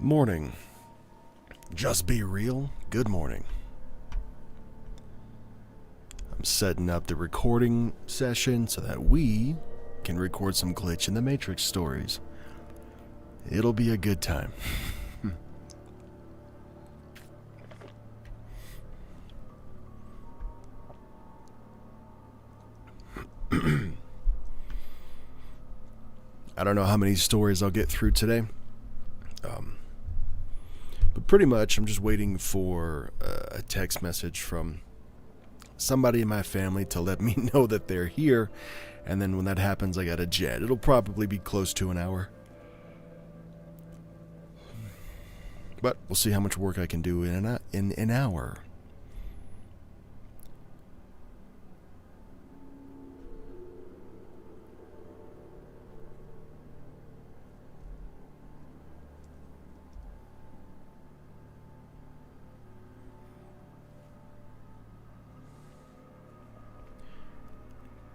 Morning. Just be real. Good morning. I'm setting up the recording session so that we can record some Glitch in the Matrix stories. It'll be a good time. I don't know how many stories I'll get through today. But pretty much I'm just waiting for a text message from somebody in my family to let me know that they're here. And then when that happens, I got a jet. It'll probably be close to an hour. But we'll see how much work I can do in an hour.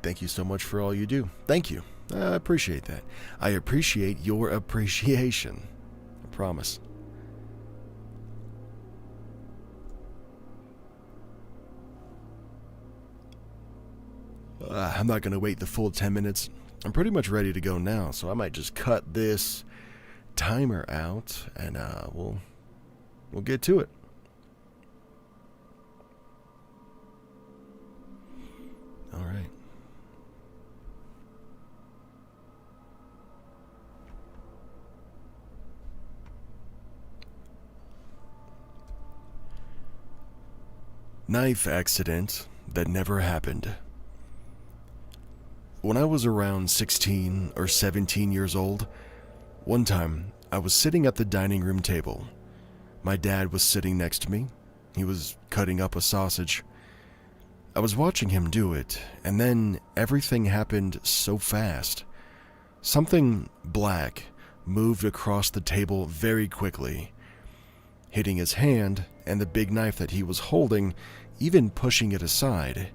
Thank you so much for all you do. Thank you. I appreciate that. I appreciate your appreciation. I promise. I'm not going to wait the full 10 minutes. I'm pretty much ready to go now, so I might just cut this timer out and we'll get to it. All right. Knife accident that never happened. When I was around 16 or 17 years old, one time I was sitting at the dining room table. My dad was sitting next to me. He was cutting up a sausage. I was watching him do it, and then everything happened so fast. Something black moved across the table very quickly, hitting his hand and the big knife that he was holding, even pushing it aside,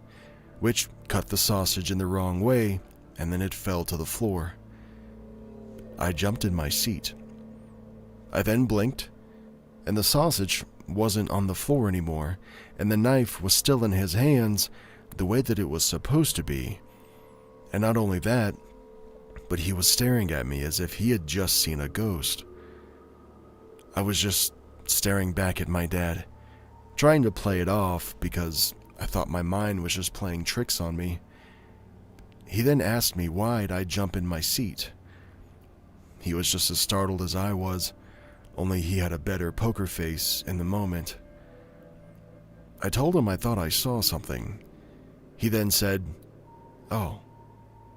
which cut the sausage in the wrong way, and then it fell to the floor. I jumped in my seat. I then blinked, and the sausage wasn't on the floor anymore, and the knife was still in his hands the way that it was supposed to be. And not only that, but he was staring at me as if he had just seen a ghost. I was just staring back at my dad, trying to play it off because I thought my mind was just playing tricks on me. He then asked me why'd I jump in my seat. He was just as startled as I was, only he had a better poker face in the moment. I told him I thought I saw something. He then said, "Oh,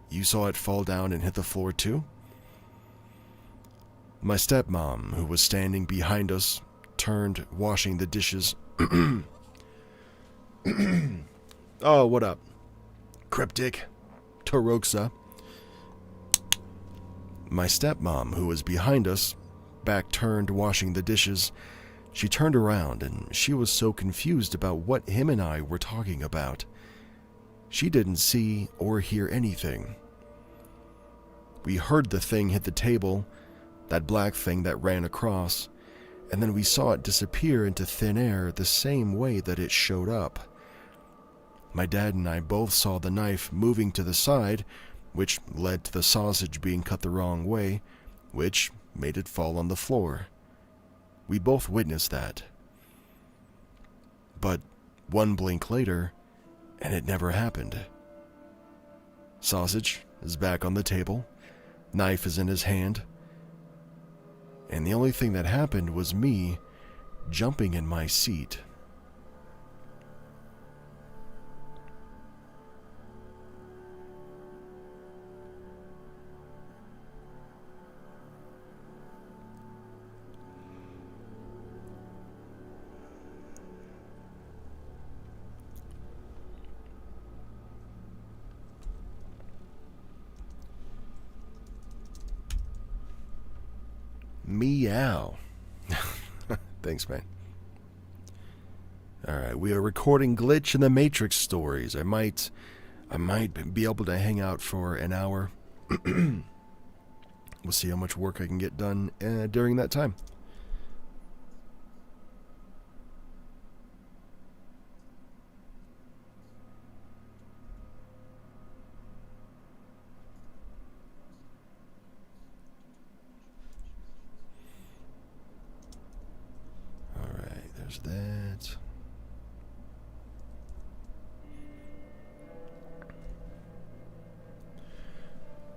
you saw it fall down and hit the floor too?" My stepmom, who was standing behind us, turned, washing the dishes. Oh, what up? Cryptic. Toroxa. My stepmom, who was behind us, back turned, washing the dishes. She turned around and she was so confused about what him and I were talking about. She didn't see or hear anything. We heard the thing hit the table, that black thing that ran across, and then we saw it disappear into thin air the same way that it showed up. My dad and I both saw the knife moving to the side, which led to the sausage being cut the wrong way, which made it fall on the floor. We both witnessed that. But one blink later, and it never happened. Sausage is back on the table, knife is in his hand, and the only thing that happened was me jumping in my seat. Meow. Thanks, man. Alright, we are recording Glitch in the Matrix stories. I might be able to hang out for an hour. We'll see how much work I can get done during that time. There's that.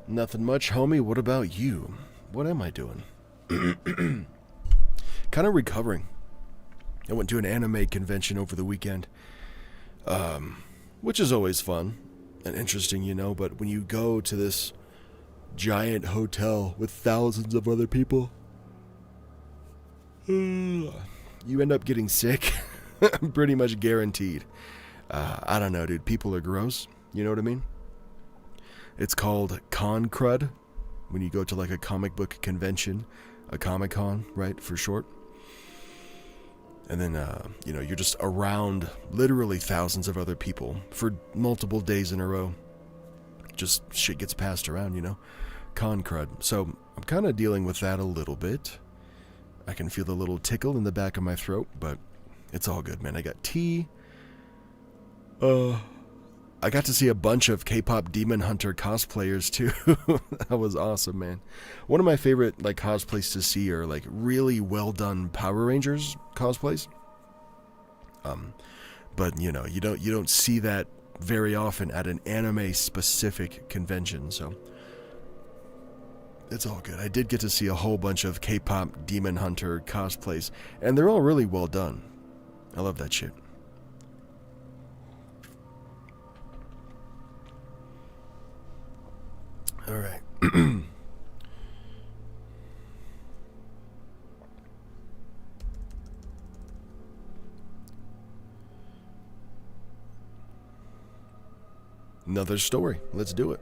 Nothing much, homie. What about you? What am I doing? Kind of recovering. I went to an anime convention over the weekend, which is always fun and interesting, you know, but when you go to this giant hotel with thousands of other people, you end up getting sick. Pretty much guaranteed. I don't know, dude. People are gross. You know what I mean? It's called con crud when you go to like a comic book convention, a Comic-Con, right, for short. And then, you're just around literally thousands of other people for multiple days in a row. Just shit gets passed around, you know? Con crud. So I'm kind of dealing with that a little bit. I can feel the little tickle in the back of my throat, but it's all good, man. I got tea. I got to see a bunch of K-pop Demon Hunter cosplayers too. That was awesome, man. One of my favorite cosplays to see are really well done Power Rangers cosplays. But you don't see that very often at an anime specific convention, so it's all good. I did get to see a whole bunch of K-pop Demon Hunter cosplays, and they're all really well done. I love that shit. All right. Another story. Let's do it.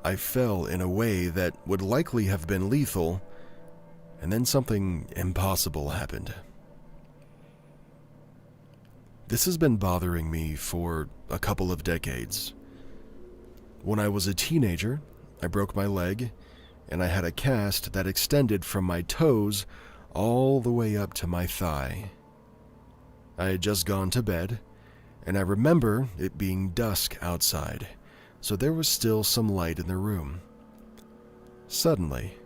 I fell in a way that would likely have been lethal, and then something impossible happened. This has been bothering me for a couple of decades. When I was a teenager, I broke my leg, and I had a cast that extended from my toes all the way up to my thigh. I had just gone to bed, and I remember it being dusk outside, so there was still some light in the room. Suddenly,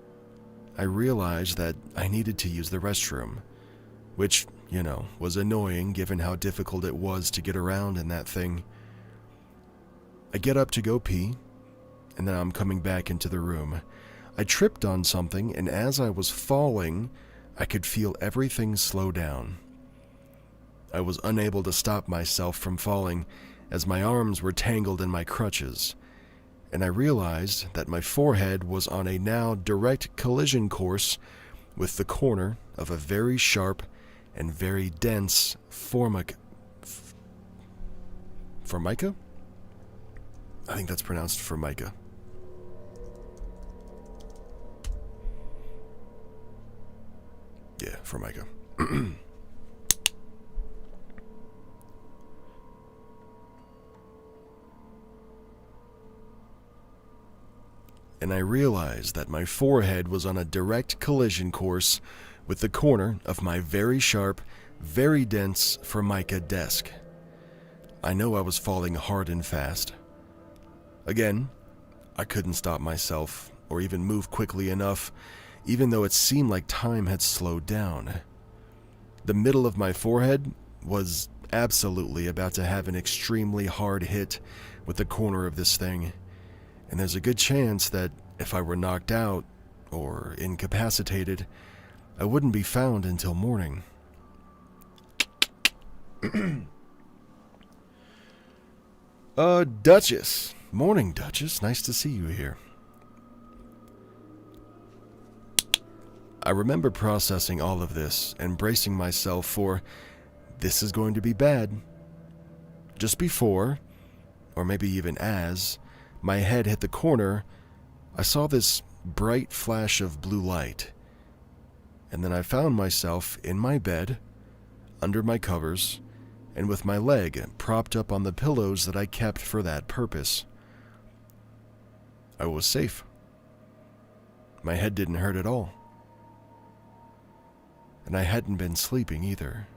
I realized that I needed to use the restroom, which, was annoying given how difficult it was to get around in that thing. I get up to go pee, and then I'm coming back into the room. I tripped on something, and as I was falling, I could feel everything slow down. I was unable to stop myself from falling, as my arms were tangled in my crutches, and I realized that my forehead was on a now direct collision course with the corner of a very sharp and very dense formica? I think that's pronounced Formica. Yeah, Formica. And I realized that my forehead was on a direct collision course with the corner of my very sharp, very dense Formica desk. I know I was falling hard and fast. Again, I couldn't stop myself or even move quickly enough, even though it seemed like time had slowed down. The middle of my forehead was absolutely about to have an extremely hard hit with the corner of this thing, and there's a good chance that if I were knocked out or incapacitated, I wouldn't be found until morning. Duchess. Morning, Duchess. Nice to see you here. I remember processing all of this and bracing myself for, this is going to be bad. Just before, or maybe even as, my head hit the corner, I saw this bright flash of blue light. And then I found myself in my bed, under my covers, and with my leg propped up on the pillows that I kept for that purpose. I was safe. My head didn't hurt at all. And I hadn't been sleeping either.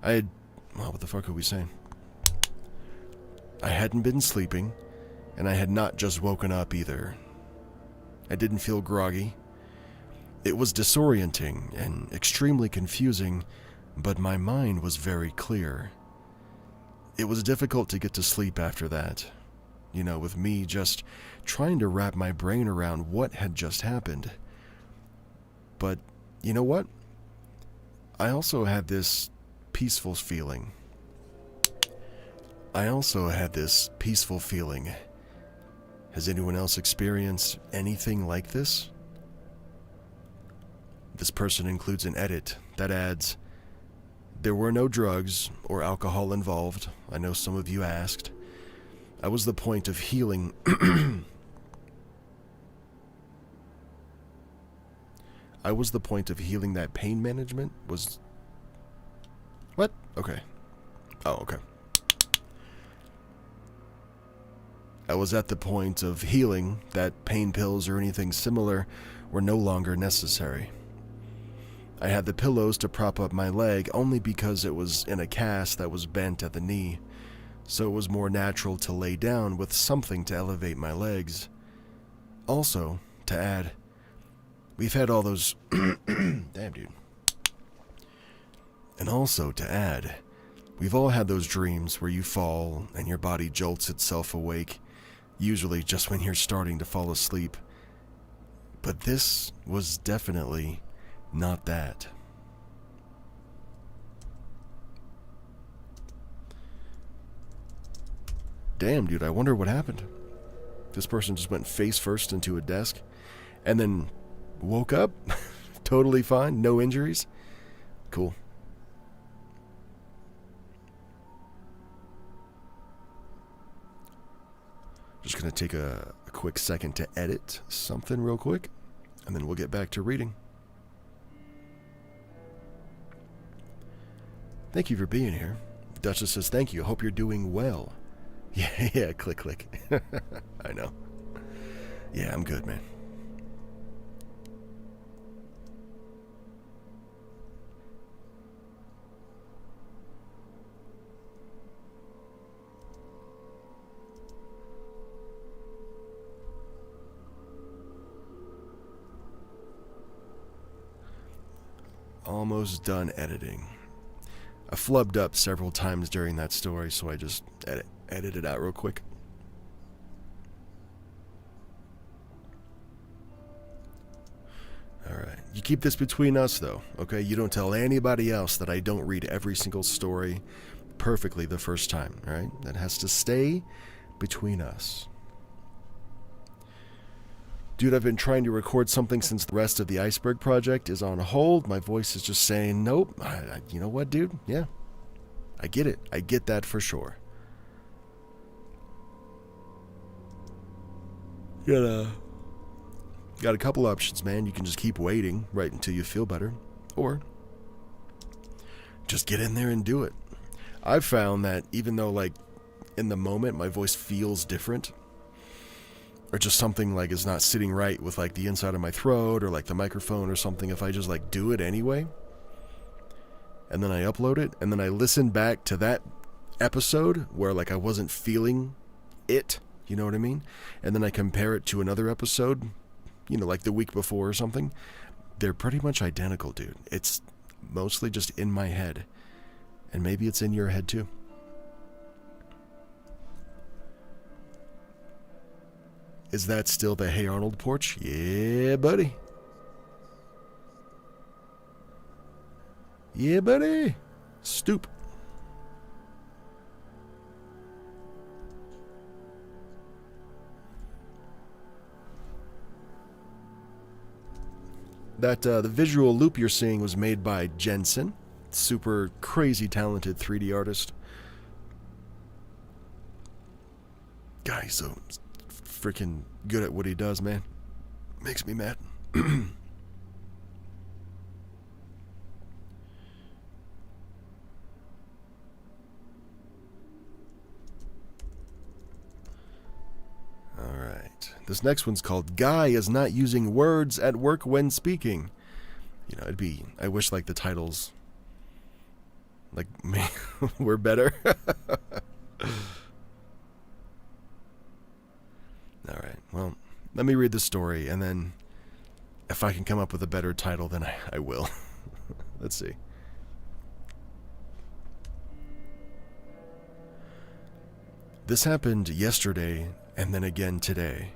What the fuck are we saying? I hadn't been sleeping, and I had not just woken up either. I didn't feel groggy. It was disorienting and extremely confusing, but my mind was very clear. It was difficult to get to sleep after that, with me just trying to wrap my brain around what had just happened. But you know what? I also had this peaceful feeling. Has anyone else experienced anything like this? This person includes an edit that adds, "There were no drugs or alcohol involved. I know some of you asked. I was the point of healing." I was the point of healing that pain management was... What? Okay. Oh, okay. I was at the point of healing that pain pills or anything similar were no longer necessary. I had the pillows to prop up my leg only because it was in a cast that was bent at the knee, so it was more natural to lay down with something to elevate my legs. Also, to add, we've had all those... Damn, dude. And also, to add, we've all had those dreams where you fall and your body jolts itself awake, usually just when you're starting to fall asleep. But this was definitely not that. Damn, dude, I wonder what happened. This person just went face first into a desk and then woke up totally fine, no injuries. Cool. Just gonna take a quick second to edit something real quick, and then we'll get back to reading. Thank you for being here. Duchess says, thank you. Hope you're doing well. Yeah, click. I know. Yeah, I'm good, man. Almost done editing. I flubbed up several times during that story, so I just edit it out real quick. Alright, you keep this between us though, okay? You don't tell anybody else that I don't read every single story perfectly the first time, alright? That has to stay between us. Dude, I've been trying to record something since the rest of the Iceberg project is on hold. My voice is just saying, nope. You know what, dude? Yeah. I get it. I get that for sure. Got a couple options, man. You can just keep waiting right until you feel better. Or just get in there and do it. I've found that even though, like, in the moment my voice feels different, or just something like is not sitting right with like the inside of my throat or like the microphone or something, if I just like do it anyway, and then I upload it, and then I listen back to that episode where like I wasn't feeling it, you know what I mean? And then I compare it to another episode, like the week before or something, they're pretty much identical, dude. It's mostly just in my head. And maybe it's in your head too. Is that still the Hey Arnold porch? Yeah, buddy. Yeah, buddy. Stoop. The visual loop you're seeing was made by Jensen. Super crazy talented 3D artist. Guy's so freaking good at what he does, man. Makes me mad. Alright. This next one's called Guy is Not Using Words at Work When Speaking. I wish like the titles like were better. Alright, well, let me read the story, and then If I can come up with a better title, then I will. Let's see. This happened yesterday and then again today.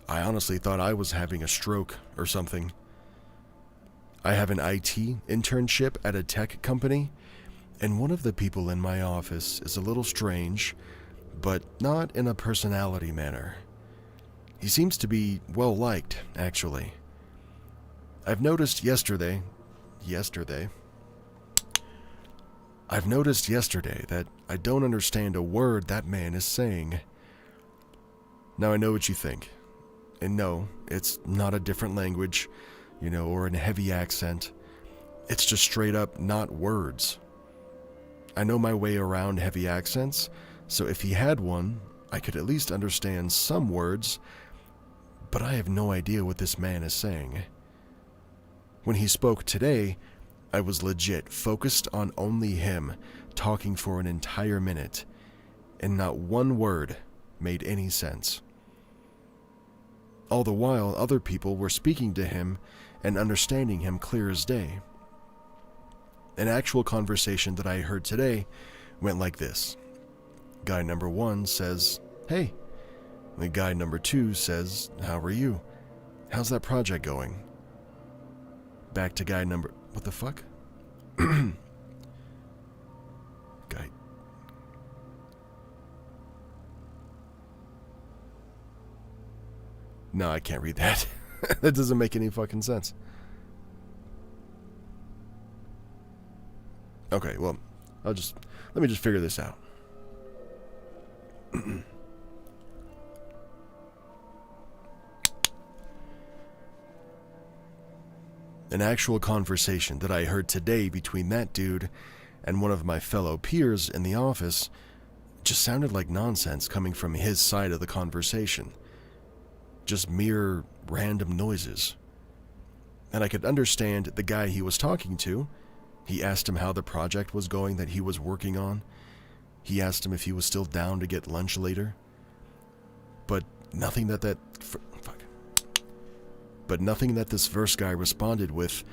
I honestly thought I was having a stroke or something. I have an IT internship at a tech company, and one of the people in my office is a little strange, but not in a personality manner. He seems to be well liked, actually. I've noticed yesterday that I don't understand a word that man is saying. Now I know what you think. And no, it's not a different language, or in a heavy accent. It's just straight up not words. I know my way around heavy accents, so if he had one, I could at least understand some words, but I have no idea what this man is saying. When he spoke today, I was legit focused on only him, talking for an entire minute, and not one word made any sense. All the while, other people were speaking to him and understanding him clear as day. An actual conversation that I heard today went like this. Guy number 1 says, "Hey." The guy number 2 says, "How are you? How's that project going?" Back to guy number... What the fuck? Guy... No, I can't read that. That doesn't make any fucking sense. Okay, well, let me just figure this out. An actual conversation that I heard today between that dude and one of my fellow peers in the office just sounded like nonsense coming from his side of the conversation. Just mere random noises. And I could understand the guy he was talking to. He asked him how the project was going that he was working on. He asked him if he was still down to get lunch later. But nothing that this first guy responded with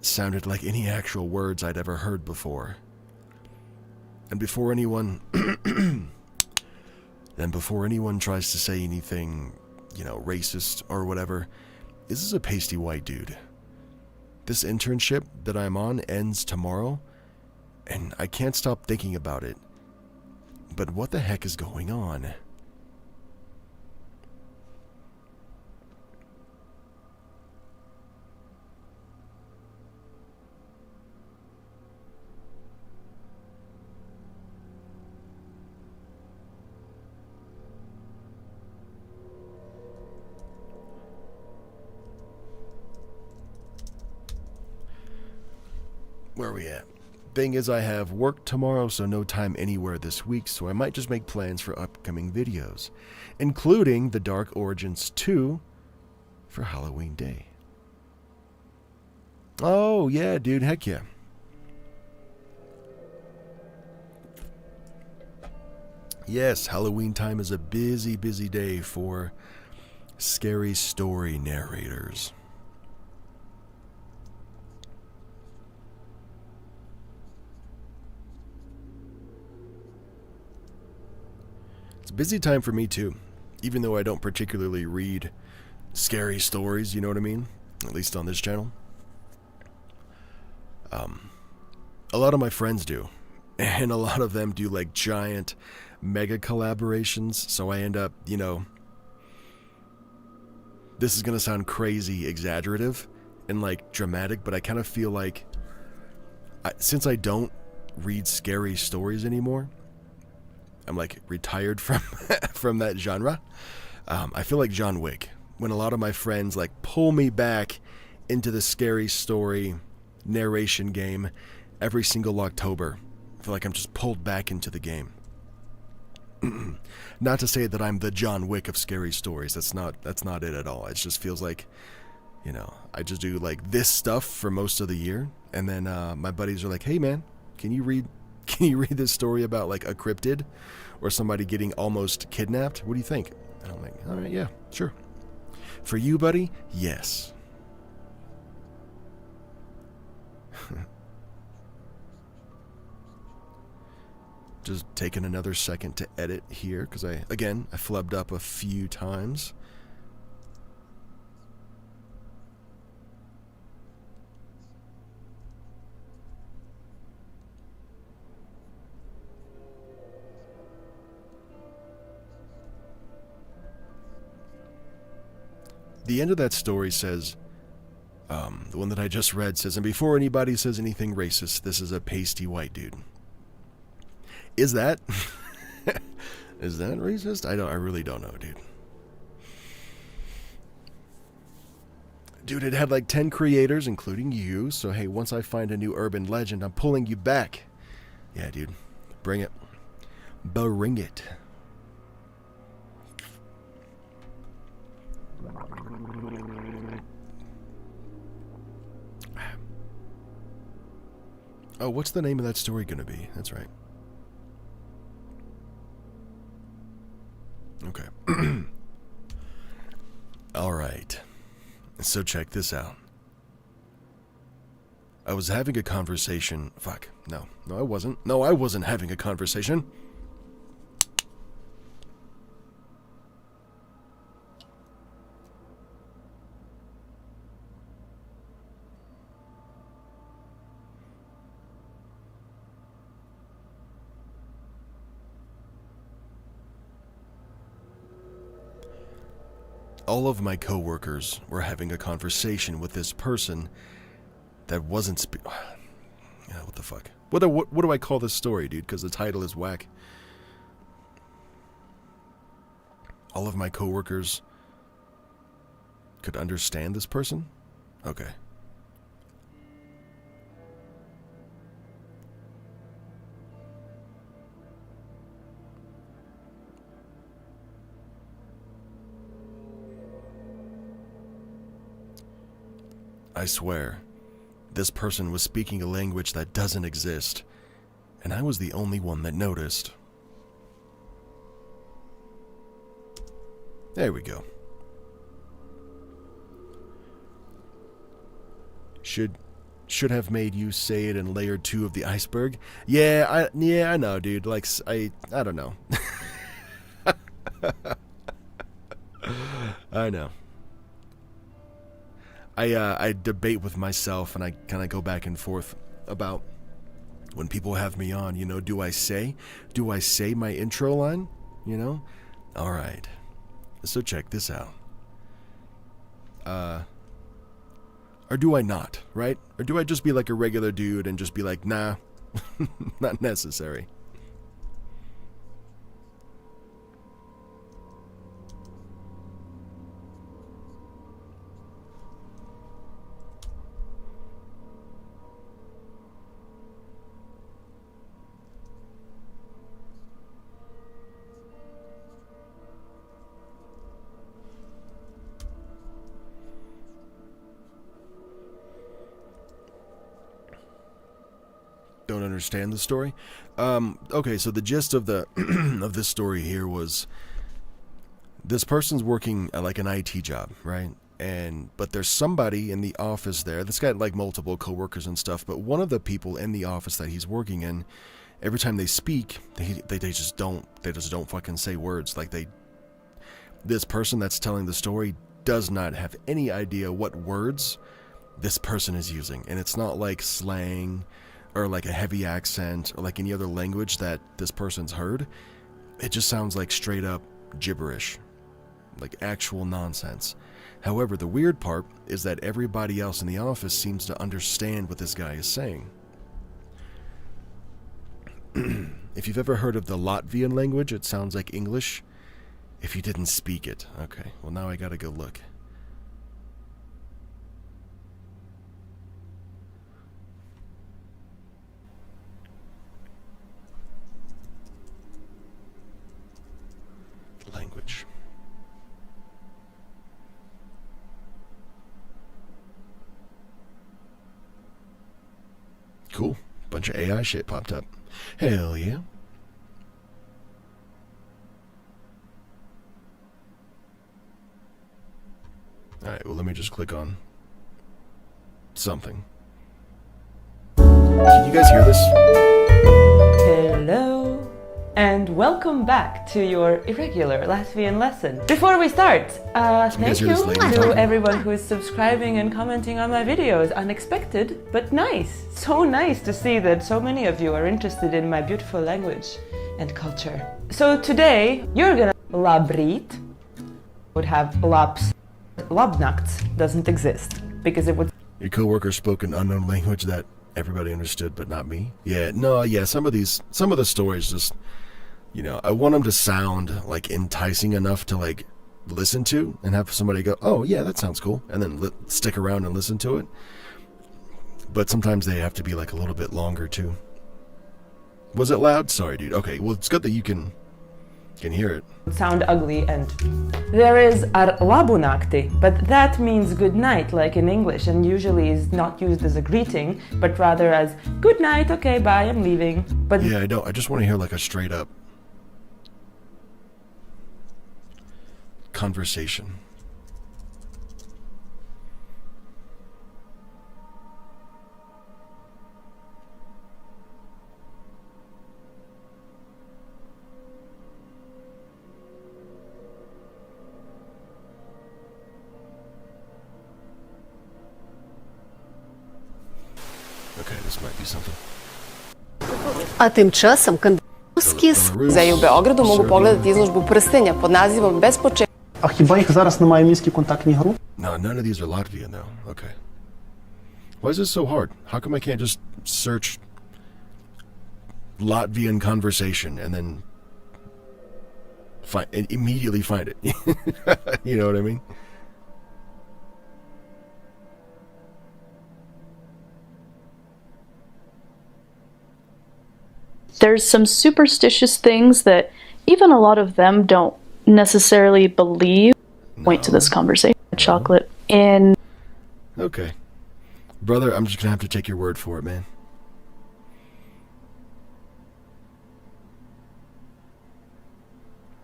sounded like any actual words I'd ever heard before. And before anyone tries to say anything, racist or whatever, this is a pasty white dude. This internship that I'm on ends tomorrow, and I can't stop thinking about it. But what the heck is going on? Where are we at? Thing is, I have work tomorrow, so no time anywhere this week, so I might just make plans for upcoming videos, including The Dark Origins 2 for Halloween Day. Oh, yeah, dude, heck yeah. Yes, Halloween time is a busy, busy day for scary story narrators. It's a busy time for me too, even though I don't particularly read scary stories, you know what I mean? At least on this channel. A lot of my friends do, and a lot of them do like giant mega collaborations, so I end up, this is gonna sound crazy exaggerative and like dramatic, but I kind of feel like since I don't read scary stories anymore, I'm like retired from that genre. I feel like John Wick when a lot of my friends like pull me back into the scary story narration game every single October. I feel like I'm just pulled back into the game. Not to say that I'm the John Wick of scary stories. That's not it at all. It just feels like, I just do like this stuff for most of the year, and then my buddies are like, "Hey man, can you read this story about like a cryptid or somebody getting almost kidnapped? What do you think?" And I'm like, "All right, yeah, sure." For you, buddy, yes. Just taking another second to edit here because I flubbed up a few times. The end of that story says, the one that I just read says, and before anybody says anything racist, this is a pasty white dude. Is that? Is that racist? I really don't know, dude. Dude, it had like 10 creators, including you, so hey, once I find a new urban legend, I'm pulling you back. Yeah, dude. Bring it. Bring it. Oh, what's the name of that story gonna be? That's right. Okay. Alright. So check this out. I was having a conversation. Fuck. No, I wasn't. No, I wasn't having a conversation. All of my coworkers were having a conversation with this person that wasn't yeah, what the fuck? What do I call this story, dude? Because the title is whack. All of my coworkers could understand this person? Okay. I swear, this person was speaking a language that doesn't exist, and I was the only one that noticed. There we go. Should have made you say it in layer 2 of the iceberg. Yeah, I know, dude. Like, I don't know. I know. I debate with myself, and I kind of go back and forth about when people have me on, you know, do I say my intro line, you know? All right. So check this out. Or do I not, right? Or do I just be like a regular dude and just be like, nah, not necessary. Don't understand the story. Okay, so the gist of the of this story here was this person's working at like an IT job, right? But there's somebody in the office there that's got like multiple coworkers and stuff. But one of the people in the office that he's working in, every time they speak, they just don't fucking say words. Like this person that's telling the story does not have any idea what words this person is using, and it's not like slang or like a heavy accent or like any other language that this person's heard. It just sounds like straight up gibberish, like actual nonsense. However, the weird part is that everybody else in the office seems to understand what this guy is saying. If you've ever heard of the Latvian language, it sounds like English. If you didn't speak it. Okay, well now I gotta go look. Language. Cool. Bunch of AI shit popped up. Hell yeah. Alright, well let me just click on something. Can you guys hear this? Hello. and welcome back to your irregular Latvian lesson. Before we start, thank you to everyone who is subscribing and commenting on my videos. Unexpected, but nice. So nice to see that so many of you are interested in my beautiful language and culture. So today, you're gonna labrīt would have labs. Labnakts doesn't exist because it would... Your coworker spoke an unknown language that everybody understood, but not me. Some of the stories just, you know, I want them to sound like enticing enough to like listen to and have somebody go, oh yeah, that sounds cool, and then stick around and listen to it. But sometimes they have to be like a little bit longer too. Was it loud? Sorry, dude. Okay, well, it's good that you can hear it. Sound ugly. And there is ar labu nakti, but that means good night, like in English, and usually is not used as a greeting, but rather as good night, okay, bye, I'm leaving. But yeah, I just want to hear like a straight up conversation. Okay, this might be something. А тим часом кандидатські Музеї у Beogradu mogu pogledati izložbu prstenja pod nazivom Bez početka. А хіба їх зараз немає в міській контактній групі? No, none of these are Latvian though. Okay. Why is this so hard? How come I can't just search Latvian conversation and then immediately find it? You know what I mean? There's some superstitious things that even a lot of them don't necessarily believe. Point to this conversation. Chocolate in. Okay. Brother, I'm just gonna have to take your word for it, man.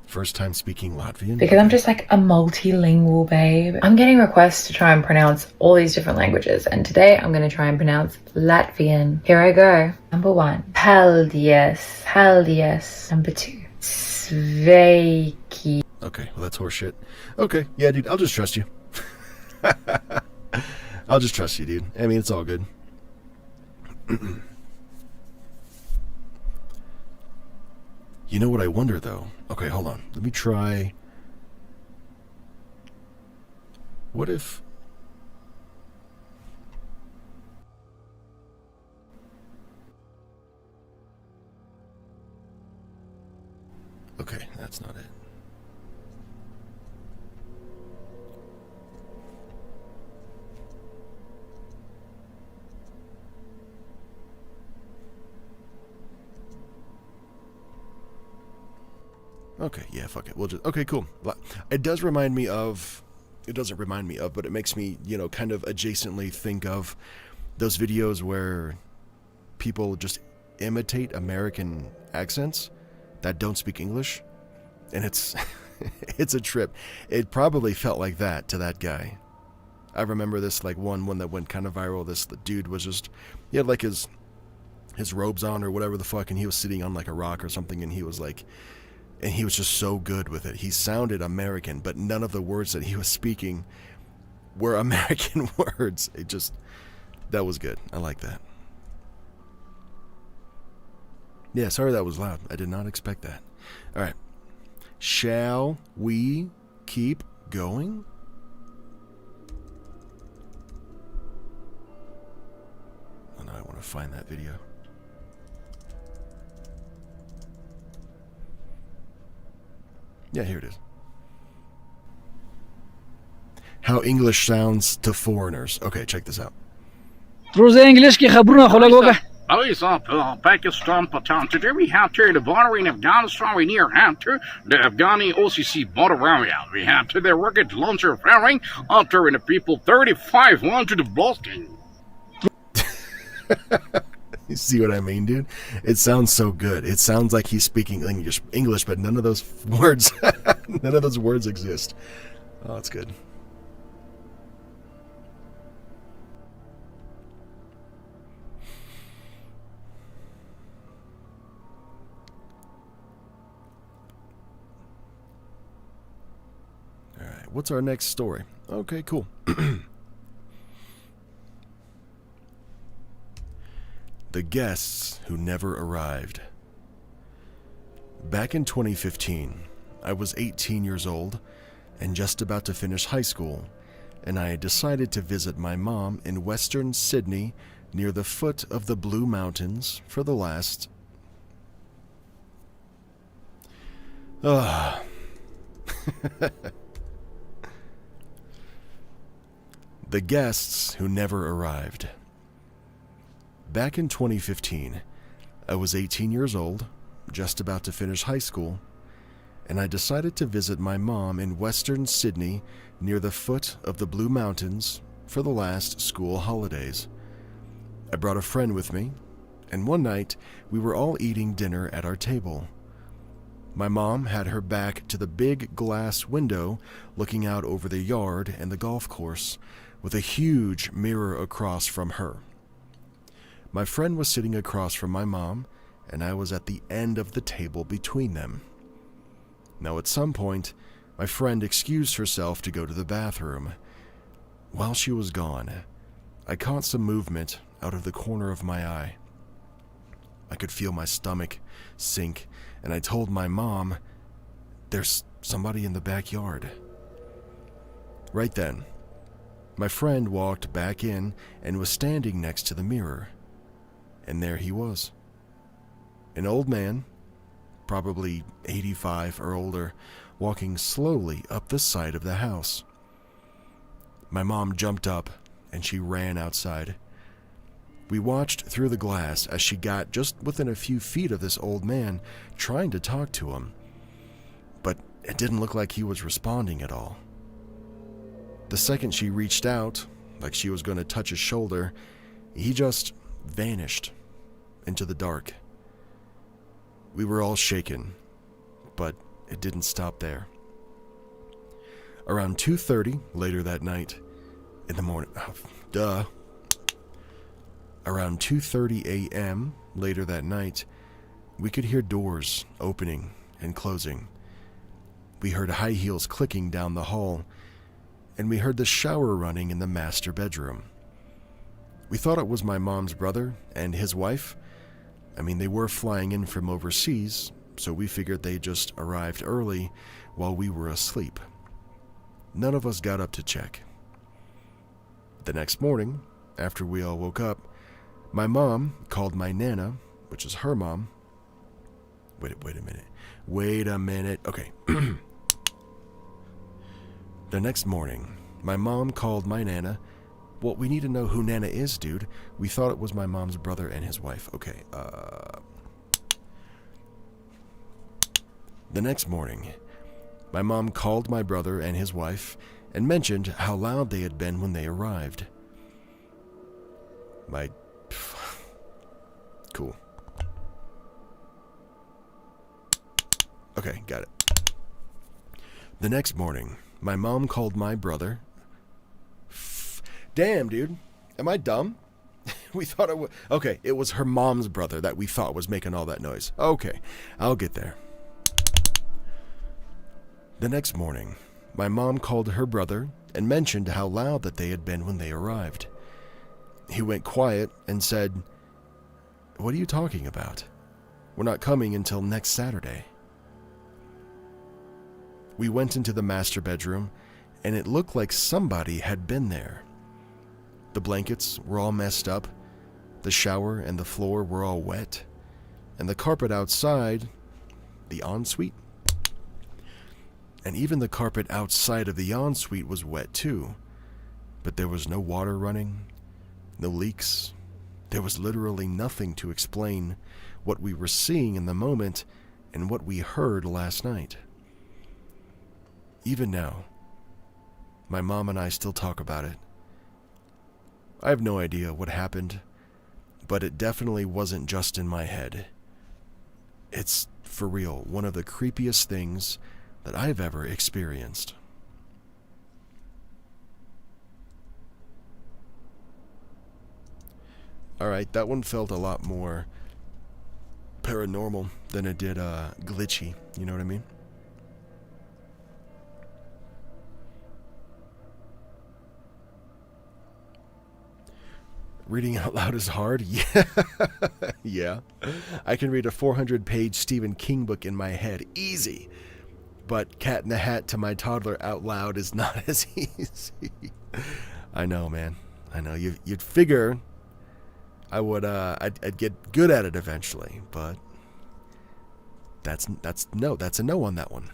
First time speaking Latvian? Because I'm just like a multilingual babe. I'm getting requests to try and pronounce all these different languages, and today I'm going to try and pronounce Latvian. Here I go. Number 1. Paldies. Paldies. Number 2. Sveiki. Okay, well that's horseshit. Okay, yeah, dude, I'll just trust you. I'll just trust you, dude. I mean, it's all good. You know what I wonder, though? Okay, hold on. Let me try... What if... Okay, that's not it. Okay, yeah, fuck it. We'll just... Okay, cool. It does remind me of... It doesn't remind me of, but it makes me, you know, kind of adjacently think of those videos where people just imitate American accents that don't speak English. And it's... it's a trip. It probably felt like that to that guy. I remember this, like, one that went kind of viral. This dude was just... He had, like, his robes on or whatever the fuck, and he was sitting on, like, a rock or something, and he was, like... And he was just so good with it. He sounded American, but none of the words that he was speaking were American words. It just... That was good. I like that. Yeah, sorry that was loud. I did not expect that. All right. Shall we keep going? Oh, no, I want to find that video. Yeah, here it is. How English sounds to foreigners. Okay, check this out. Pakistan Patan. Today we have to the border in Afghanistan. We near after the Afghani OCC border area. We have to the rocket launcher firing after the people 35 wanted to blasting. You see what I mean, dude? It sounds so good. It sounds like he's speaking English, but none of those words, none of those words exist. Oh, that's good. what's our next story? Okay, cool. The guests who never arrived. Back in 2015, I was 18 years old and just about to finish high school, and I had decided to visit my mom in western Sydney near the foot of the Blue Mountains for the last... The guests who never arrived. Back in 2015, I was 18 years old, just about to finish high school, and I decided to visit my mom in western Sydney near the foot of the Blue Mountains for the last school holidays. I brought a friend with me, and one night we were all eating dinner at our table. My mom had her back to the big glass window looking out over the yard and the golf course, with a huge mirror across from her. My friend was sitting across from my mom, and I was at the end of the table between them. Now, at some point, my friend excused herself to go to the bathroom. While she was gone, I caught some movement out of the corner of my eye. I could feel my stomach sink, and I told my mom, "There's somebody in the backyard." Right then, my friend walked back in and was standing next to the mirror. And there he was. An old man, probably 85 or older, walking slowly up the side of the house. My mom jumped up and she ran outside. We watched through the glass as she got just within a few feet of this old man, trying to talk to him. But it didn't look like he was responding at all. The second she reached out, like she was going to touch his shoulder, he just vanished into the dark. We were all shaken, but it didn't stop there. Around 2:30 later that night, in the morning, around 2:30 a.m. later that night, we could hear doors opening and closing. We heard high heels clicking down the hall, and we heard the shower running in the master bedroom. We thought it was my mom's brother and his wife. I mean, they were flying in from overseas, so we figured they just arrived early while we were asleep. None of us got up to check. The next morning, after we all woke up, my mom called my Nana, which is her mom. Wait a minute. Okay. The next morning, my mom called my Nana. Well, we need to know who Nana is, dude. We thought it was my mom's brother and his wife. Okay, The next morning, my mom called my brother and his wife and mentioned how loud they had been when they arrived. Cool. Okay, got it. The next morning, my mom called my brother. Damn, dude. Am I dumb? We thought it was... Okay, it was her mom's brother that we thought was making all that noise. Okay, I'll get there. The next morning, my mom called her brother and mentioned how loud that they had been when they arrived. He went quiet and said, "What are you talking about? We're not coming until next Saturday." We went into the master bedroom, and it looked like somebody had been there. The blankets were all messed up, the shower and the floor were all wet, and the carpet outside, the ensuite, and even the carpet outside of the ensuite was wet too. But there was no water running, no leaks. There was literally nothing to explain what we were seeing in the moment and what we heard last night. Even now, my mom and I still talk about it. I have no idea what happened, but it definitely wasn't just in my head. It's, for real, one of the creepiest things that I've ever experienced. Alright, that one felt a lot more paranormal than it did glitchy, you know what I mean? Reading out loud is hard? Yeah. Yeah. I can read a 400-page Stephen King book in my head. Easy. But Cat in the Hat to my toddler out loud is not as easy. I know, man. I know. You'd figure I would, I'd get good at it eventually, but that's a no on that one.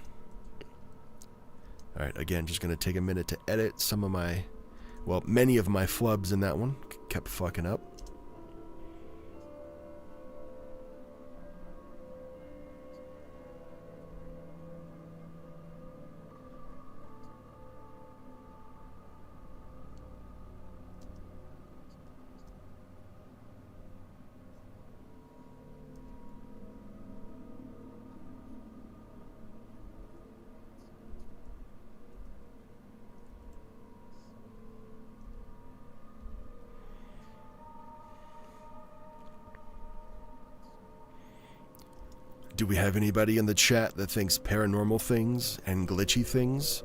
Alright, again, just gonna take a minute to edit some of my, well, many of my flubs in that one. Kept fucking up. Do we have anybody in the chat that thinks paranormal things and glitchy things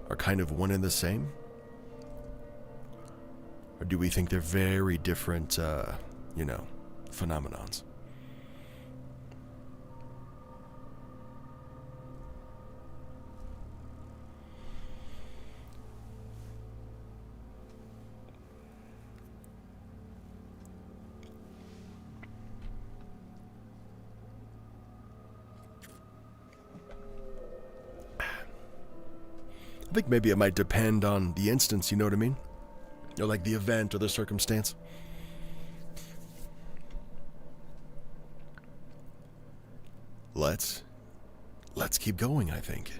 are kind of one and the same? Or do we think they're very different, phenomenons? I think maybe it might depend on the instance, you know what I mean? Or like the event or the circumstance. Let's keep going, I think.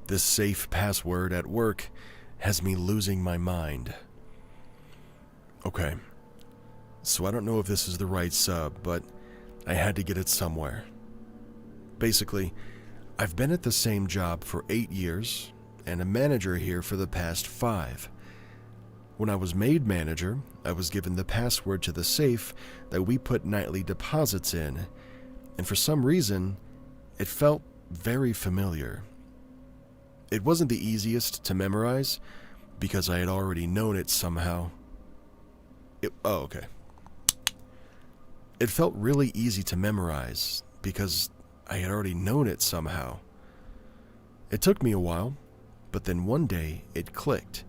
This safe password at work has me losing my mind. Okay. So I don't know if this is the right sub, but I had to get it somewhere. Basically, I've been at the same job for 8 years, and a manager here for the past 5. When I was made manager, I was given the password to the safe that we put nightly deposits in, and for some reason, it felt very familiar. It wasn't the easiest to memorize, because I had already known it somehow. Okay. It felt really easy to memorize because I had already known it somehow. It took me a while, but then one day it clicked,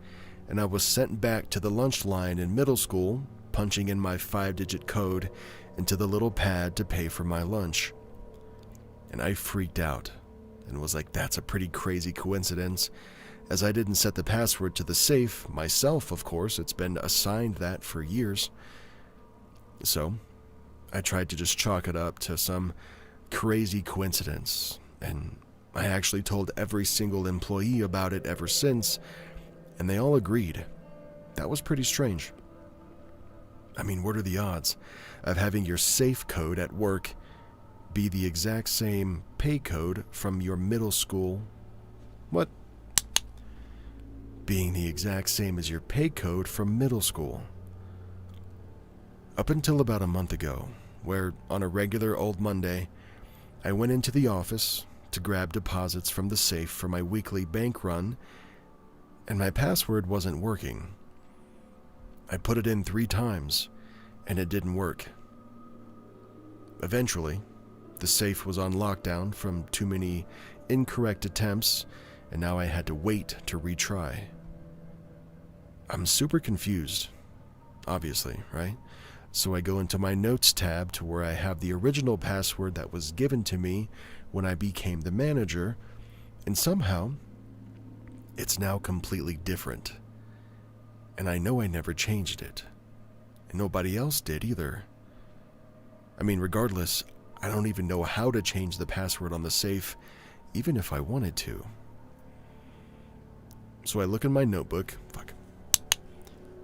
and I was sent back to the lunch line in middle school, punching in my 5-digit code into the little pad to pay for my lunch. And I freaked out and was like, that's a pretty crazy coincidence, as I didn't set the password to the safe myself, of course. It's been assigned that for years. So I tried to just chalk it up to some crazy coincidence, and I actually told every single employee about it ever since, and they all agreed. That was pretty strange. I mean, what are the odds of having your safe code at work be the exact same pay code from your middle school? What? Being the exact same as your pay code from middle school. Up until about a month ago, where on a regular old Monday, I went into the office to grab deposits from the safe for my weekly bank run, and my password wasn't working. I put it in 3 times, and it didn't work. Eventually, the safe was on lockdown from too many incorrect attempts, and now I had to wait to retry. I'm super confused, obviously, right? So I go into my notes tab to where I have the original password that was given to me when I became the manager, and somehow it's now completely different. And I know I never changed it, and nobody else did either. I mean, regardless, I don't even know how to change the password on the safe, even if I wanted to. So I look in my notebook,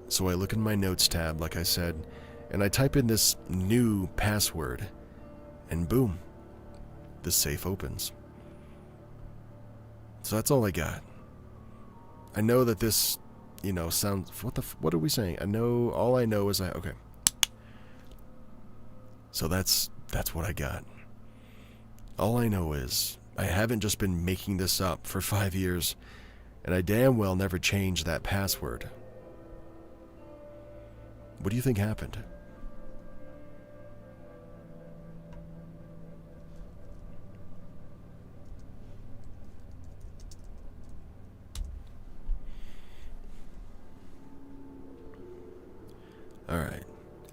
So I look in my notes tab, like I said, and I type in this new password, and boom, the safe opens. So that's all I got. I know that this, sounds, what are we saying? All I know is okay. So that's what I got. All I know is, I haven't just been making this up for 5 years, and I damn well never changed that password. What do you think happened? Alright.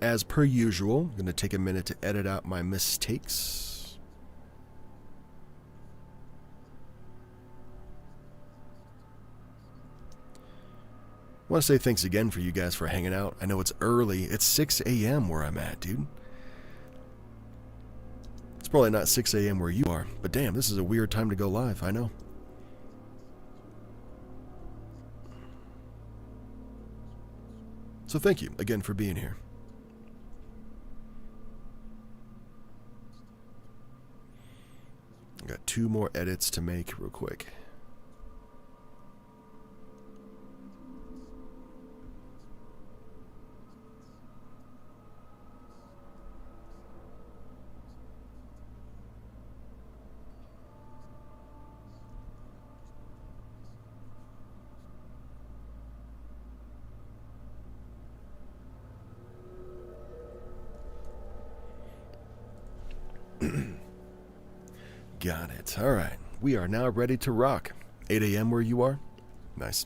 As per usual, I'm going to take a minute to edit out my mistakes. I want to say thanks again for you guys for hanging out. I know it's early. It's 6 a.m. where I'm at, dude. It's probably not 6 a.m. where you are, but damn, this is a weird time to go live, I know. So thank you again for being here. I got 2 more edits to make real quick. Got it. All right. We are now ready to rock. 8 a.m. where you are? Nice.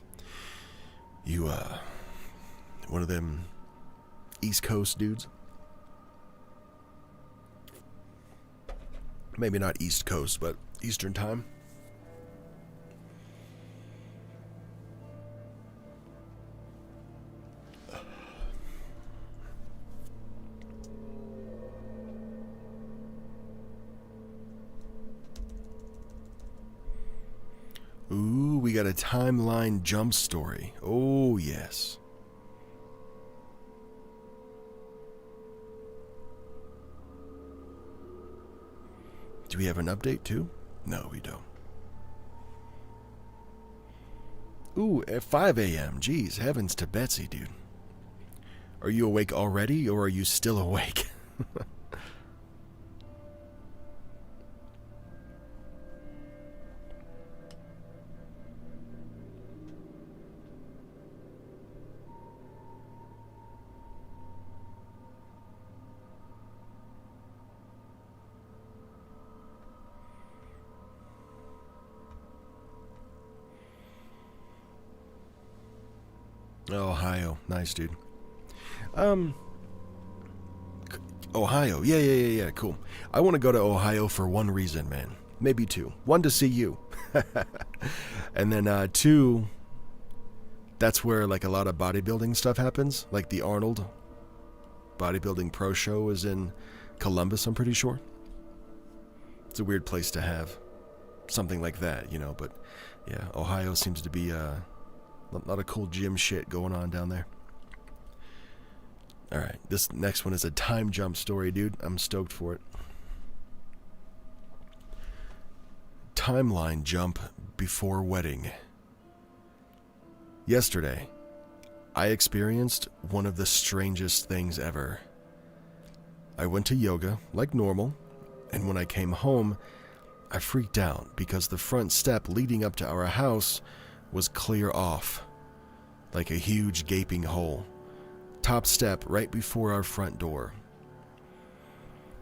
You, one of them East Coast dudes? Maybe not East Coast, but Eastern time? Ooh, we got a timeline jump story. Oh, yes. Do we have an update too? No, we don't. Ooh, at 5 a.m. Jeez, heavens to Betsy, dude. Are you awake already, or are you still awake? Ohio. Nice, dude. Ohio. Yeah, cool. I want to go to Ohio for one reason, man. Maybe 2. 1, to see you. And then 2, that's where like a lot of bodybuilding stuff happens. Like the Arnold Bodybuilding Pro Show is in Columbus, I'm pretty sure. It's a weird place to have something like that, you know, but yeah, Ohio seems to be a lot of cool gym shit going on down there. Alright, this next one is a time jump story, dude. I'm stoked for it. Timeline jump before wedding. Yesterday, I experienced one of the strangest things ever. I went to yoga, like normal, and when I came home, I freaked out because the front step leading up to our house was clear off, like a huge gaping hole. Top step right before our front door.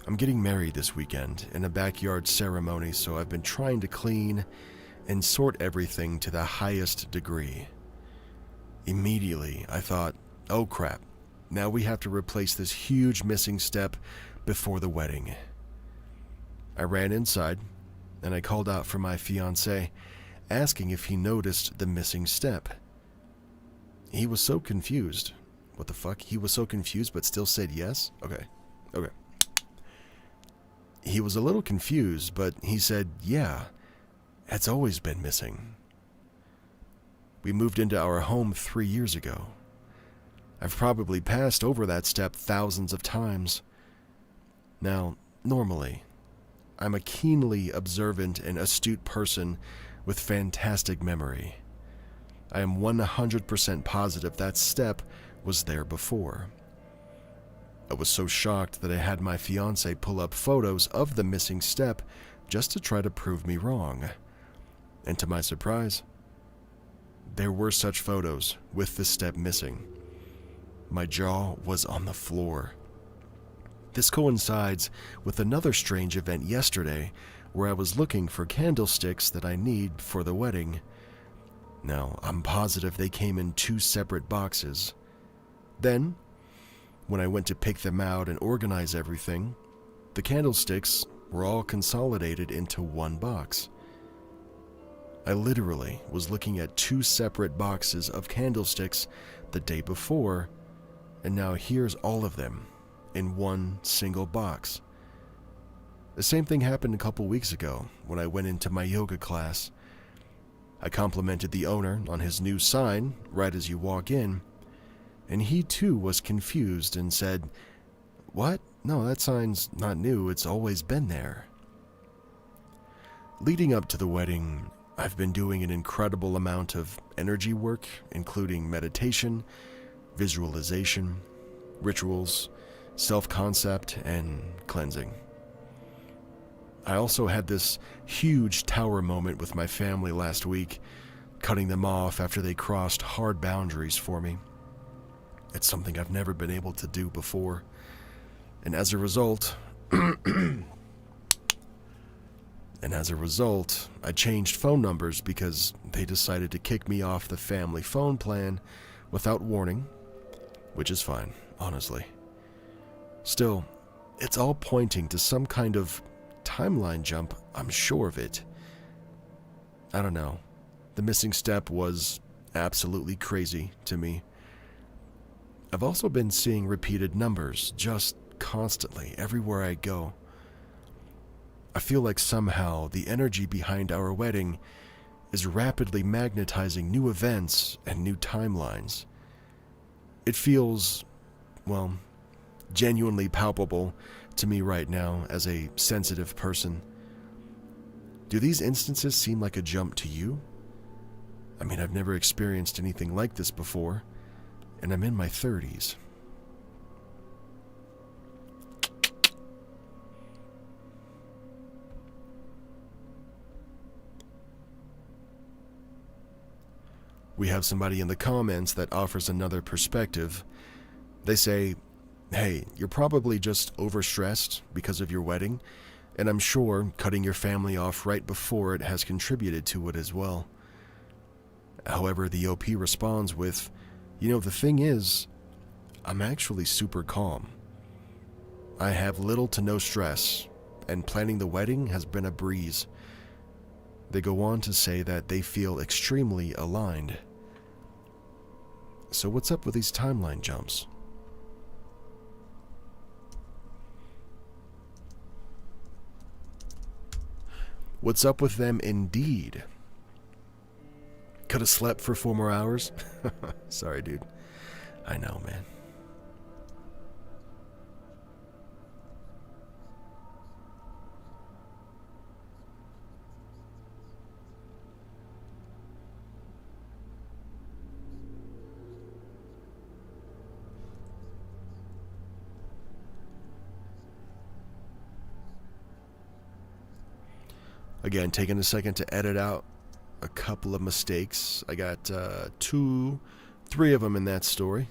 I'm getting married this weekend in a backyard ceremony, so I've been trying to clean and sort everything to the highest degree. Immediately, I thought, oh crap, now we have to replace this huge missing step before the wedding. I ran inside, and I called out for my fiancé, asking if he noticed the missing step. He was so confused. What the fuck? He was so confused but still said yes? Okay. He was a little confused, but he said, yeah, it's always been missing. We moved into our home 3 years ago. I've probably passed over that step thousands of times. Now, normally, I'm a keenly observant and astute person with fantastic memory. I am 100% positive that step was there before. I was so shocked that I had my fiancé pull up photos of the missing step just to try to prove me wrong. And to my surprise, there were such photos with this step missing. My jaw was on the floor. This coincides with another strange event yesterday where I was looking for candlesticks that I need for the wedding. Now, I'm positive they came in 2 separate boxes. Then, when I went to pick them out and organize everything, the candlesticks were all consolidated into one box. I literally was looking at 2 separate boxes of candlesticks the day before, and now here's all of them in one single box. The same thing happened a couple weeks ago when I went into my yoga class. I complimented the owner on his new sign right as you walk in, and he too was confused and said, "What? No, that sign's not new, it's always been there." Leading up to the wedding, I've been doing an incredible amount of energy work, including meditation, visualization, rituals, self-concept, and cleansing. I also had this huge tower moment with my family last week, cutting them off after they crossed hard boundaries for me. It's something I've never been able to do before, and as a result, I changed phone numbers because they decided to kick me off the family phone plan without warning, which is fine, honestly. Still, it's all pointing to some kind of timeline jump, I'm sure of it. I don't know. The missing step was absolutely crazy to me. I've also been seeing repeated numbers just constantly everywhere I go. I feel like somehow the energy behind our wedding is rapidly magnetizing new events and new timelines. It feels, well, genuinely palpable to me right now as a sensitive person. Do these instances seem like a jump to you? I mean, I've never experienced anything like this before, and I'm in my 30s. We have somebody in the comments that offers another perspective. They say, "Hey, you're probably just overstressed because of your wedding, and I'm sure cutting your family off right before it has contributed to it as well." However, the OP responds with, the thing is, I'm actually super calm. I have little to no stress, and planning the wedding has been a breeze." They go on to say that they feel extremely aligned. So what's up with these timeline jumps? What's up with them indeed? Could have slept for 4 more hours? Sorry, dude. I know, man. Again, taking a second to edit out a couple of mistakes. I got 3 of them in that story.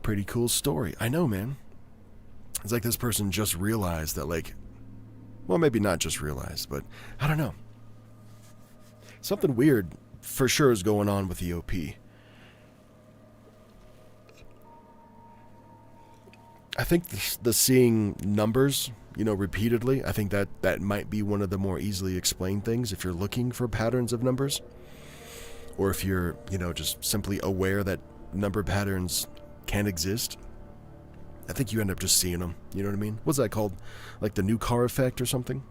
Pretty cool story. I know, man. It's like this person just realized that, well, maybe not just realized, but I don't know. Something weird for sure is going on with the OP. I think the seeing numbers, repeatedly, I think that might be one of the more easily explained things if you're looking for patterns of numbers. Or if you're, just simply aware that number patterns can exist. I think you end up just seeing them. You know what I mean? What's that called? Like the new car effect or something?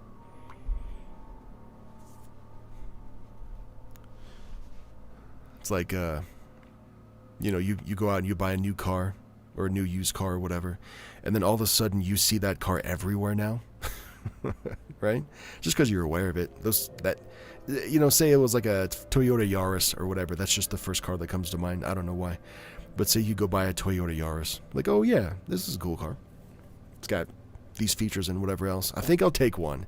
It's like, you go out and you buy a new car, or a new used car or whatever, and then all of a sudden you see that car everywhere now, right? Just because you're aware of it. Say it was like a Toyota Yaris or whatever. That's just the first car that comes to mind. I don't know why. But say you go buy a Toyota Yaris. Like, oh yeah, this is a cool car. It's got these features and whatever else. I think I'll take one.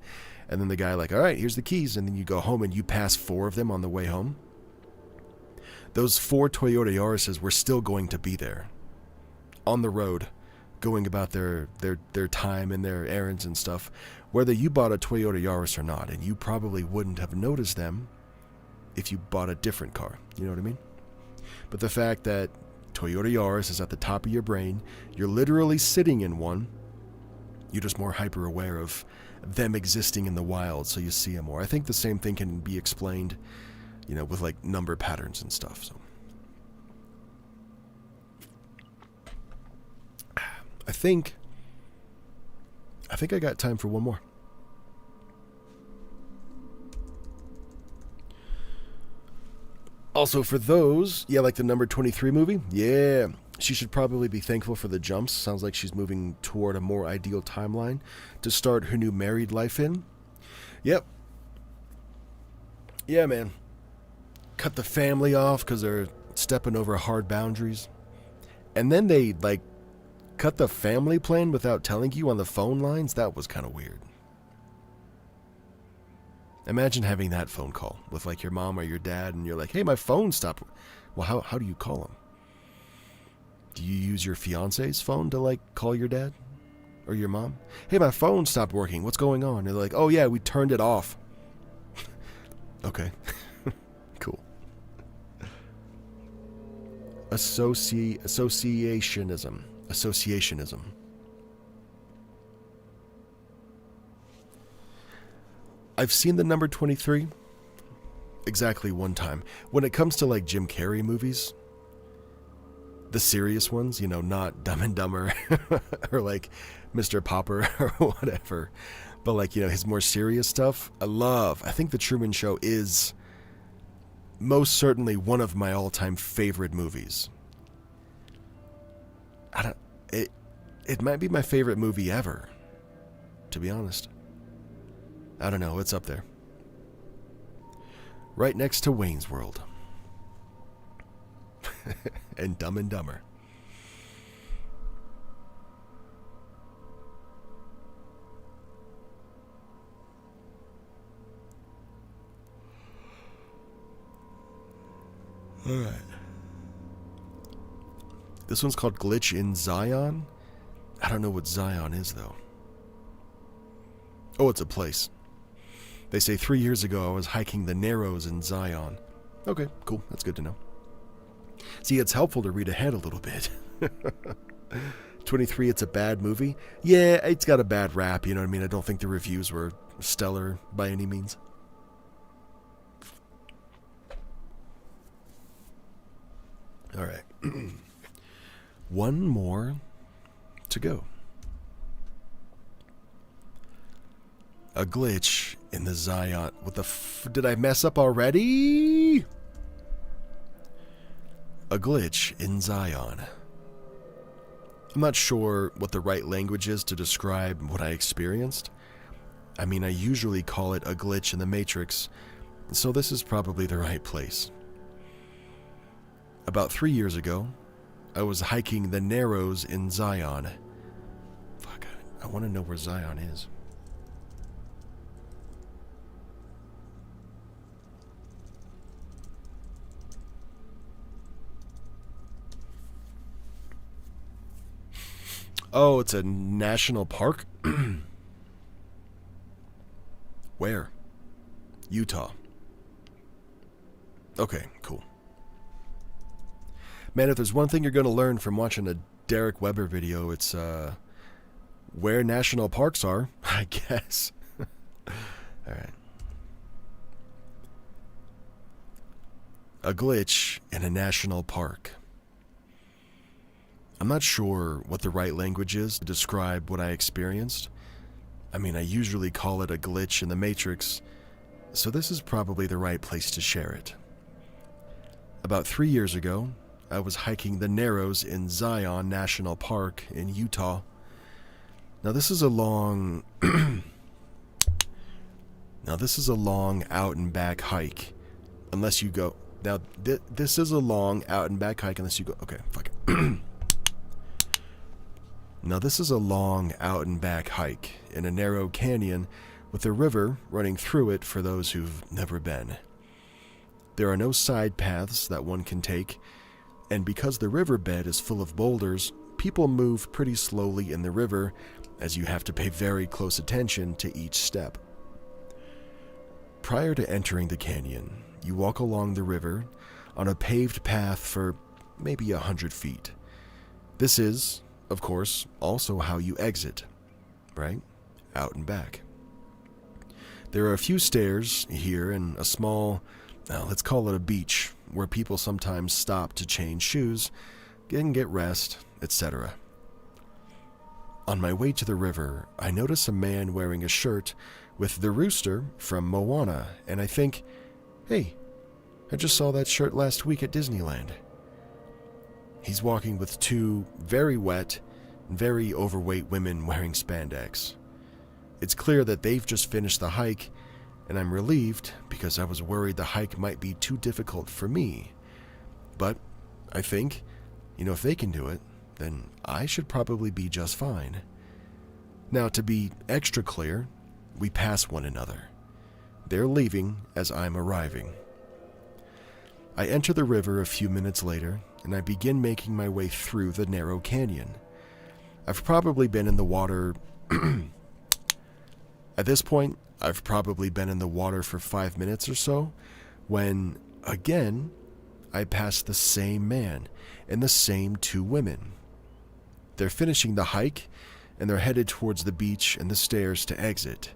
And then the guy like, all right, here's the keys. And then you go home and you pass 4 of them on the way home. Those 4 Toyota Yarises were still going to be there. On the road. Going about their time and their errands and stuff. Whether you bought a Toyota Yaris or not. And you probably wouldn't have noticed them if you bought a different car. You know what I mean? But the fact that Toyota Yaris is at the top of your brain, you're literally sitting in one, you're just more hyper aware of them existing in the wild, so you see them more. I think the same thing can be explained, with like number patterns and stuff. So I think I got time for one more. Also, for those, like the number 23 movie, she should probably be thankful for the jumps. Sounds like she's moving toward a more ideal timeline to start her new married life in. Yep. Yeah, man. Cut the family off because they're stepping over hard boundaries. And then they, cut the family plan without telling you on the phone lines. That was kind of weird. Imagine having that phone call with your mom or your dad, and you're like, hey, my phone stopped. Well, how do you call them? Do you use your fiance's phone to call your dad or your mom? Hey, my phone stopped working. What's going on? And they're like, oh yeah, we turned it off. Okay. Cool. Associationism. I've seen the number 23 exactly one time. When it comes to Jim Carrey movies, the serious ones, not Dumb and Dumber or Mr. Popper or whatever, but his more serious stuff, I think The Truman Show is most certainly one of my all-time favorite movies. It might be my favorite movie ever, to be honest. I don't know, it's up there. Right next to Wayne's World. And Dumb and Dumber. Alright. This one's called Glitch in Zion. I don't know what Zion is, though. Oh, it's a place. They say 3 years ago I was hiking the Narrows in Zion. Okay, cool. That's good to know. See, it's helpful to read ahead a little bit. 23, it's a bad movie. Yeah, it's got a bad rap, you know what I mean? I don't think the reviews were stellar by any means. Alright. One more to go. A glitch in the Zion. What the did I mess up already? A glitch in Zion. I'm not sure what the right language is to describe what I experienced. I mean, I usually call it a glitch in the Matrix, so this is probably the right place. About 3 years ago, I was hiking the Narrows in Zion. Fuck, I want to know where Zion is. Oh, it's a national park? Where? Utah. Okay, cool. Man, if there's one thing you're going to learn from watching a Derek Weber video, it's where national parks are, I guess. Alright. A glitch in a national park. I'm not sure what the right language is to describe what I experienced. I mean, I usually call it a glitch in the Matrix, so this is probably the right place to share it. About 3 years ago, I was hiking the Narrows in Zion National Park in Utah. Now this is a long out and back hike unless you go. Now this is a long out and back hike unless you go. Okay, fuck it. Now this is a long out and back hike in a narrow canyon with a river running through it for those who've never been. There are no side paths that one can take, and because the riverbed is full of boulders, people move pretty slowly in the river as you have to pay very close attention to each step. Prior to entering the canyon, you walk along the river on a paved path for maybe 100 feet. This is, of course, also how you exit, right? Out and back. There are a few stairs here and a small, let's call it a beach, where people sometimes stop to change shoes, get rest, etc. On my way to the river, I notice a man wearing a shirt with the rooster from Moana, and I think, hey, I just saw that shirt last week at Disneyland. He's walking with two very wet, very overweight women wearing spandex. It's clear that they've just finished the hike, and I'm relieved because I was worried the hike might be too difficult for me. But I think, if they can do it, then I should probably be just fine. Now, to be extra clear, we pass one another. They're leaving as I'm arriving. I enter the river a few minutes later, and I begin making my way through the narrow canyon. I've probably been in the water... At this point, I've probably been in the water for 5 minutes or so, when, again, I pass the same man and the same two women. They're finishing the hike, and they're headed towards the beach and the stairs to exit.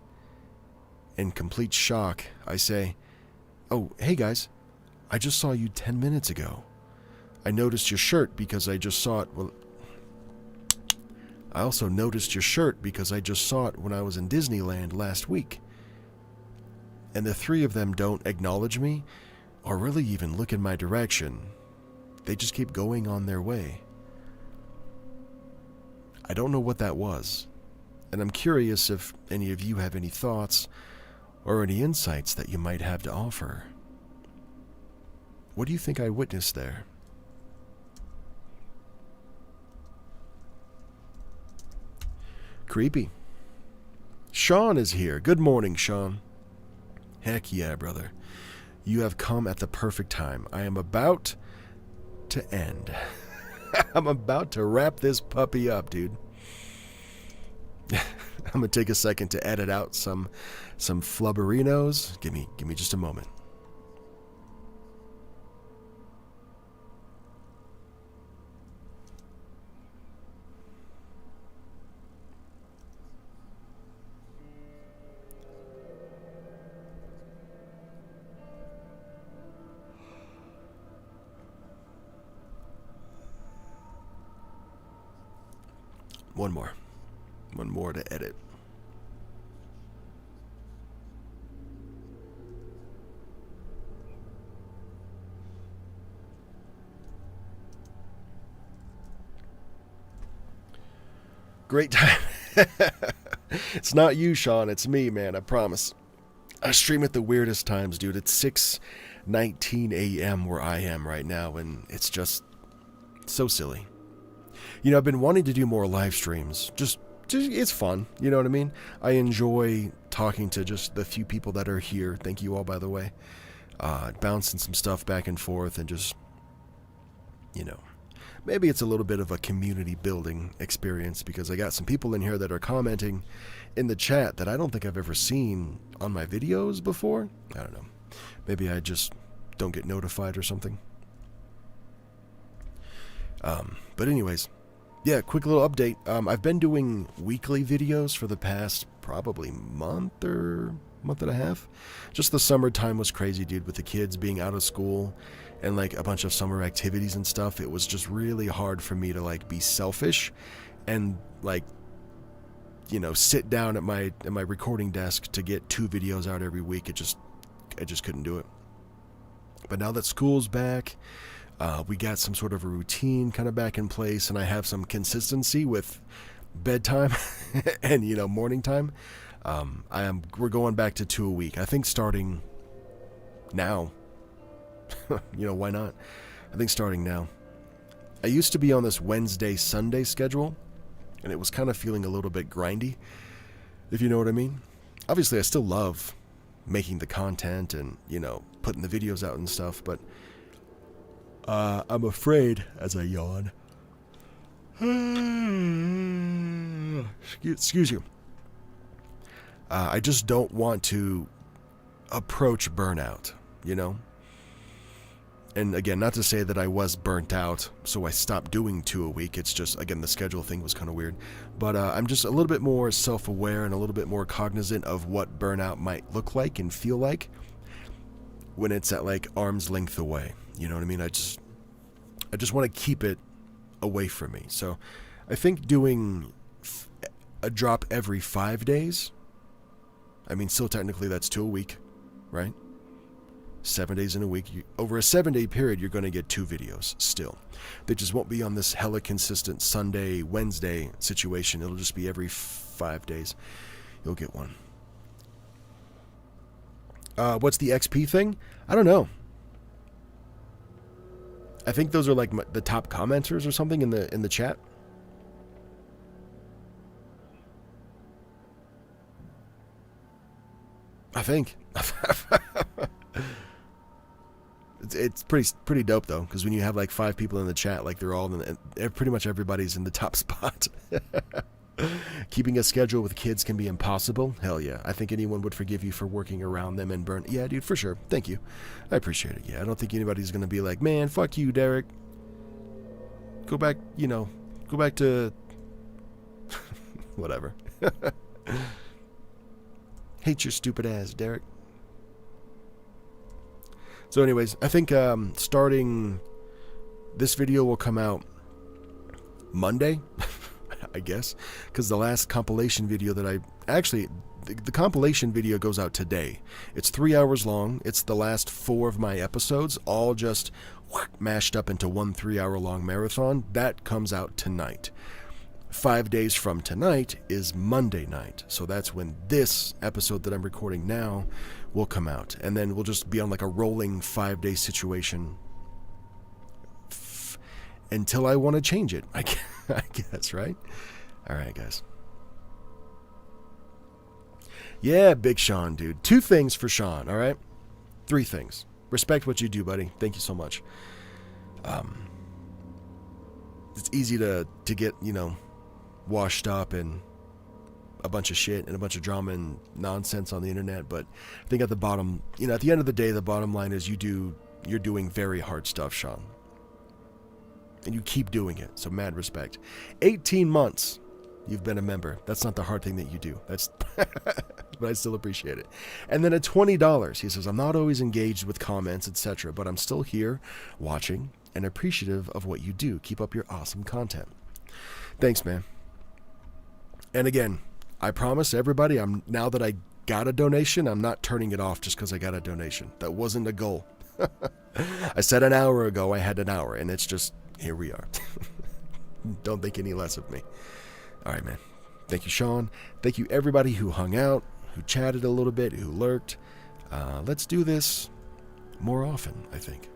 In complete shock, I say, "Oh, hey guys, I just saw you 10 minutes ago. I noticed your shirt because I just saw it, I also noticed your shirt because I just saw it when I was in Disneyland last week." And the three of them don't acknowledge me or really even look in my direction. They just keep going on their way. I don't know what that was, and I'm curious if any of you have any thoughts or any insights that you might have to offer. What do you think I witnessed there? Creepy. Sean is here. Good morning, Sean. Heck yeah, brother. You have come at the perfect time. I am about to end. I'm about to wrap this puppy up, dude. I'm gonna take a second to edit out some flubberinos. Give me just a moment. One more to edit. Great time. It's not you, Sean. It's me, man. I promise. I stream at the weirdest times, dude. It's 6:19 a.m. where I am right now, and it's just so silly. I've been wanting to do more live streams. Just it's fun. You know what I mean? I enjoy talking to just the few people that are here. Thank you all, by the way. Bouncing some stuff back and forth and just, maybe it's a little bit of a community building experience because I got some people in here that are commenting in the chat that I don't think I've ever seen on my videos before. I don't know. Maybe I just don't get notified or something. But anyways, yeah, quick little update. I've been doing weekly videos for the past probably month and a half. Just the summertime was crazy, dude, with the kids being out of school and like a bunch of summer activities and stuff. It was just really hard for me to like be selfish and like, sit down at my recording desk to get 2 videos out every week. I just couldn't do it. But now that school's back, We got some sort of a routine kind of back in place, and I have some consistency with bedtime and, you know, morning time. We're going back to 2 a week. I think starting now. You know, why not? I think starting now. I used to be on this Wednesday, Sunday schedule, and it was kind of feeling a little bit grindy, if you know what I mean. Obviously, I still love making the content and, you know, putting the videos out and stuff, but I'm afraid, as I yawn. Excuse you. I just don't want to approach burnout, you know? And again, not to say that I was burnt out, so I stopped doing 2 a week. It's just, again, the schedule thing was kind of weird. But I'm just a little bit more self-aware and a little bit more cognizant of what burnout might look like and feel like when it's at, like, arm's length away. You know what I mean? I just want to keep it away from me. So I think doing a drop every 5 days, I mean, still technically that's 2 a week, right? 7 days in a week. Over a 7-day period, you're going to get 2 videos still. They just won't be on this hella consistent Sunday, Wednesday situation. It'll just be every 5 days. You'll get one. What's the XP thing? I don't know. I think those are like the top commenters or something in the chat. I think. It's pretty dope though, because when you have like 5 people in the chat, like they're all pretty much everybody's in the top spot. Keeping a schedule with kids can be impossible. Hell yeah. I think anyone would forgive you for working around them and burn. Yeah, dude, for sure. Thank you. I appreciate it. Yeah, I don't think anybody's going to be like, man, fuck you, Derek. Go back, you know, go back to whatever. Hate your stupid ass, Derek. So anyways, I think starting this video will come out Monday. I guess, because the last compilation video that the compilation video goes out today. It's 3 hours long. It's the last 4 of my episodes, all just mashed up into one 3-hour-long marathon. That comes out tonight. 5 days from tonight is Monday night, so that's when this episode that I'm recording now will come out, and then we'll just be on like a rolling 5-day situation until I want to change it, I guess, right? All right, guys. Yeah, Big Sean, dude. 2 things for Sean, all right? 3 things. Respect what you do, buddy. Thank you so much. It's easy to get, you know, washed up in a bunch of shit and a bunch of drama and nonsense on the internet, but I think at the bottom, you know, at the end of the day, the bottom line is you're doing very hard stuff, Sean. And you keep doing it, so mad respect. 18 months you've been a member. That's not the hard thing that you do. That's but I still appreciate it. And then at $20, he says, I'm not always engaged with comments, etc., but I'm still here watching and appreciative of what you do. Keep up your awesome content. Thanks, man. And again, I promise everybody, now that I got a donation, I'm not turning it off just because I got a donation. That wasn't a goal. I said an hour ago I had an hour, and it's just, here we are. Don't think any less of me. All right, man. Thank you, Sean. Thank you, everybody who hung out, who chatted a little bit, who lurked. Let's do this more often, I think.